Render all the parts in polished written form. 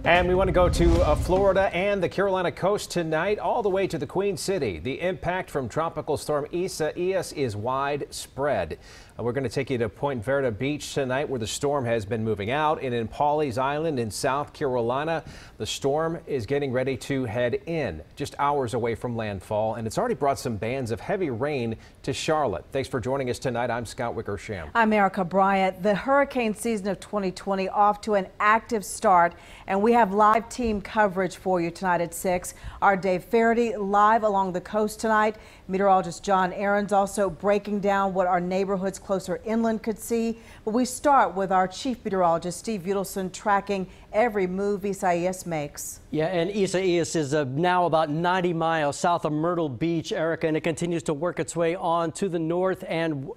And we want to go to Florida and the Carolina coast tonight, all the way to the Queen City. The impact from Tropical Storm ISAIAS is widespread. We're going to take you to Point Verde Beach tonight, where the storm has been moving out. And in Pawleys Island in South Carolina, the storm is getting ready to head in, just hours away from landfall. And it's already brought some bands of heavy rain to Charlotte. Thanks for joining us tonight. I'm Scott Wickersham. I'm Erica Bryant. The hurricane season of 2020 off to an active start, and we have live team coverage for you tonight at 6. Our Dave Faraday live along the coast tonight. Meteorologist John Ahrens also breaking down what our neighborhoods closer inland could see. But we start with our chief meteorologist, Steve Udelson, tracking every move ISAIAS makes. Yeah, and ISAIAS is now about 90 miles south of Myrtle Beach, Erica, and it continues to work its way on to the north and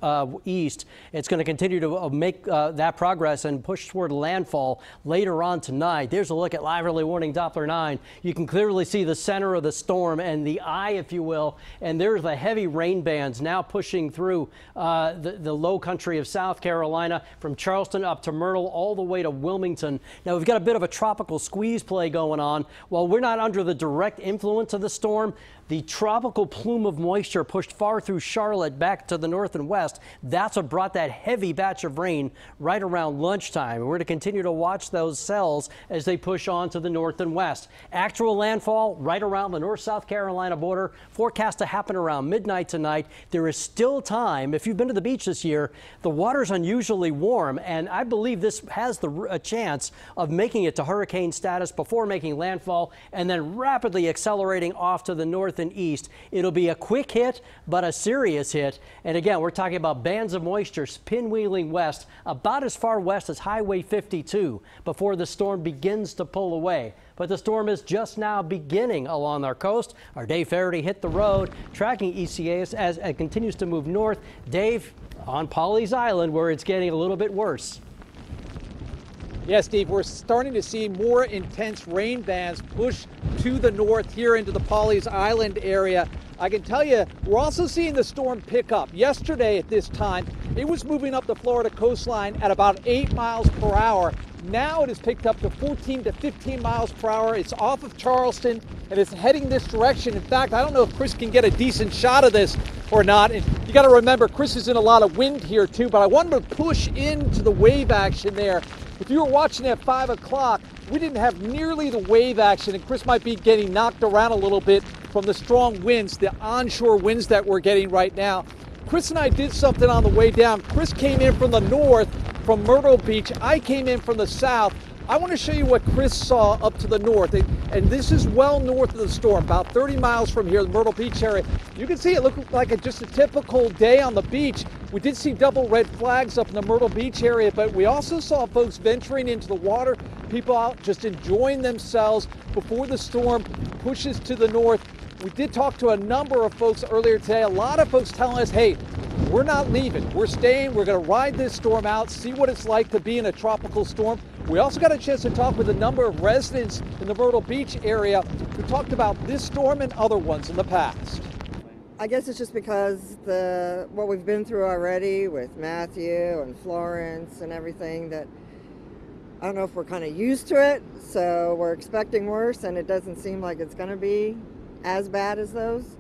east. It's going to continue to make that progress and push toward landfall later on tonight. There's a look at live early warning Doppler 9. You can clearly see the center of the storm and the eye, if you will, and there's the heavy rain bands now pushing through the low country of South Carolina, from Charleston up to Myrtle all the way to Wilmington. Now we've got a bit of a tropical squeeze play going on. While we're not under the direct influence of the storm, the tropical plume of moisture pushed far through Charlotte back to the north and west. That's what brought that heavy batch of rain right around lunchtime. We're going to continue to watch those cells as they push on to the north and west. Actual landfall right around the North-South Carolina border, forecast to happen around midnight tonight. There is still time. If you've been to the beach this year, the water's unusually warm, and I believe this has a chance of making it to hurricane status before making landfall and then rapidly accelerating off to the north and east. It'll be a quick hit, but a serious hit. And again, we're talking about bands of moisture pinwheeling west, about as far west as Highway 52 before the storm begins to pull away. But the storm is just now beginning along our coast. Our Dave Faraday hit the road, tracking ISAIAS as it continues to move north. Dave, on Pawleys Island, where it's getting a little bit worse. Yes, Steve, we're starting to see more intense rain bands push to the north here into the Pawleys Island area. I can tell you, we're also seeing the storm pick up. Yesterday at this time, it was moving up the Florida coastline at about 8 miles per hour. Now it has picked up to 14 to 15 miles per hour. It's off of Charleston and it's heading this direction. In fact, I don't know if Chris can get a decent shot of this or not. And you got to remember, Chris is in a lot of wind here too, but I wanted to push into the wave action there. If you were watching at 5 o'clock, we didn't have nearly the wave action, and Chris might be getting knocked around a little bit from the strong winds, the onshore winds that we're getting right now. Chris and I did something on the way down. Chris came in from the north, from Myrtle Beach. I came in from the south. I want to show you what Chris saw up to the north, and this is well north of the storm, about 30 miles from here, the Myrtle Beach area. You can see it looked like just a typical day on the beach. We did see double red flags up in the Myrtle Beach area, but we also saw folks venturing into the water, people out just enjoying themselves before the storm pushes to the north. We did talk to a number of folks earlier today, a lot of folks telling us, hey, we're not leaving, we're staying, we're going to ride this storm out, see what it's like to be in a tropical storm. We also got a chance to talk with a number of residents in the Myrtle Beach area who talked about this storm and other ones in the past. I guess it's just because what we've been through already with Matthew and Florence and everything, that I don't know if we're kind of used to it, so we're expecting worse, and it doesn't seem like it's going to be as bad as those.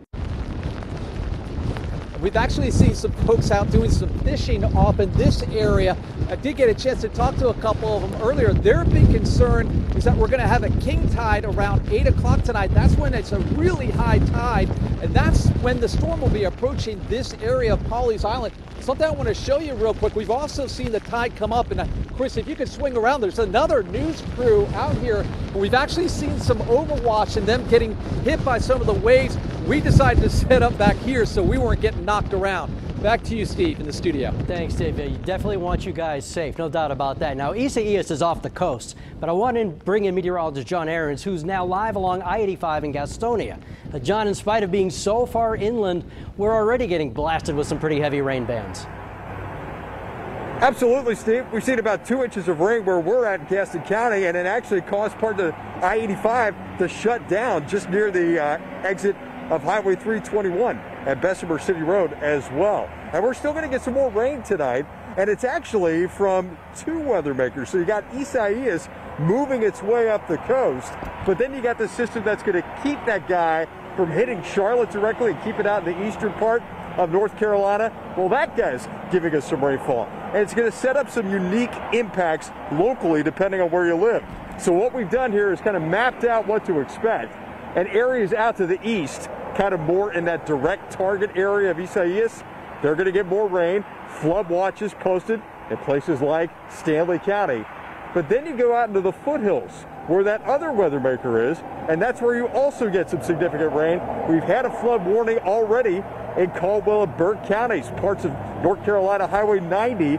We've actually seen some folks out doing some fishing off in this area. I did get a chance to talk to a couple of them earlier. Their big concern is that we're going to have a king tide around 8 o'clock tonight. That's when it's a really high tide, and that's when the storm will be approaching this area of Pawleys Island. Something I want to show you real quick. We've also seen the tide come up, and Chris, if you could swing around, there's another news crew out here. We've actually seen some overwatch and them getting hit by some of the waves. We decided to set up back here so we weren't getting knocked around. Back to you, Steve, in the studio. Thanks, Dave. You definitely want you guys safe, no doubt about that. Now, ISAIAS is off the coast, but I want to bring in meteorologist John Ahrens, who's now live along I-85 in Gastonia. John, in spite of being so far inland, we're already getting blasted with some pretty heavy rain bands. Absolutely, Steve. We've seen about 2 inches of rain where we're at in Gaston County, and it actually caused part of the I-85 to shut down just near the exit of Highway 321 at Bessemer City Road as well. And we're still going to get some more rain tonight, and it's actually from 2 weather makers. So you got ISAIAS moving its way up the coast. But then you got the system that's going to keep that guy from hitting Charlotte directly and keep it out in the eastern part of North Carolina. Well, that guy's giving us some rainfall. And it's going to set up some unique impacts locally depending on where you live. So what we've done here is kind of mapped out what to expect. And areas out to the east, kind of more in that direct target area of ISAIAS, they're going to get more rain. Flood watches posted in places like Stanley County. But then you go out into the foothills where that other weather maker is, and that's where you also get some significant rain. We've had a flood warning already in Caldwell and Burke counties. Parts of North Carolina Highway 90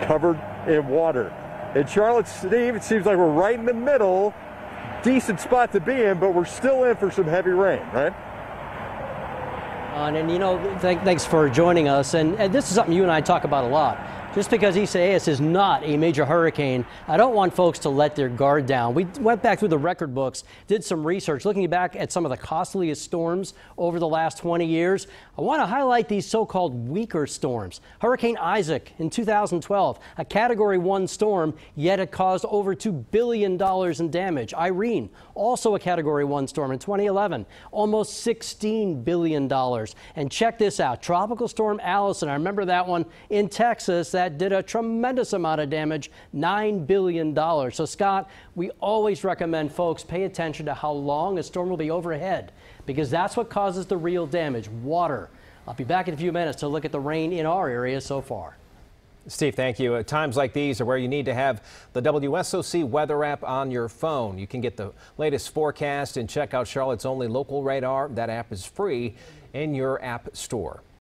covered in water. In Charlotte, Steve, it seems like we're right in the middle. Decent spot to be in, but we're still in for some heavy rain, right? And you know, thanks for joining us. And this is something you and I talk about a lot. Just because ISAIAS is not a major hurricane, I don't want folks to let their guard down. We went back through the record books, did some research, looking back at some of the costliest storms over the last 20 years. I want to highlight these so-called weaker storms. Hurricane Isaac in 2012, a Category 1 storm, yet it caused over $2 billion in damage. Irene, also a Category 1 storm in 2011, almost $16 billion. And check this out, Tropical Storm Allison, I remember that one in Texas, that did a tremendous amount of damage, $9 billion. So Scott, we always recommend folks pay attention to how long a storm will be overhead, because that's what causes the real damage, water. I'll be back in a few minutes to look at the rain in our area so far. Steve, thank you. At times like these are where you need to have the WSOC weather app on your phone. You can get the latest forecast and check out Charlotte's only local radar. That app is free in your app store.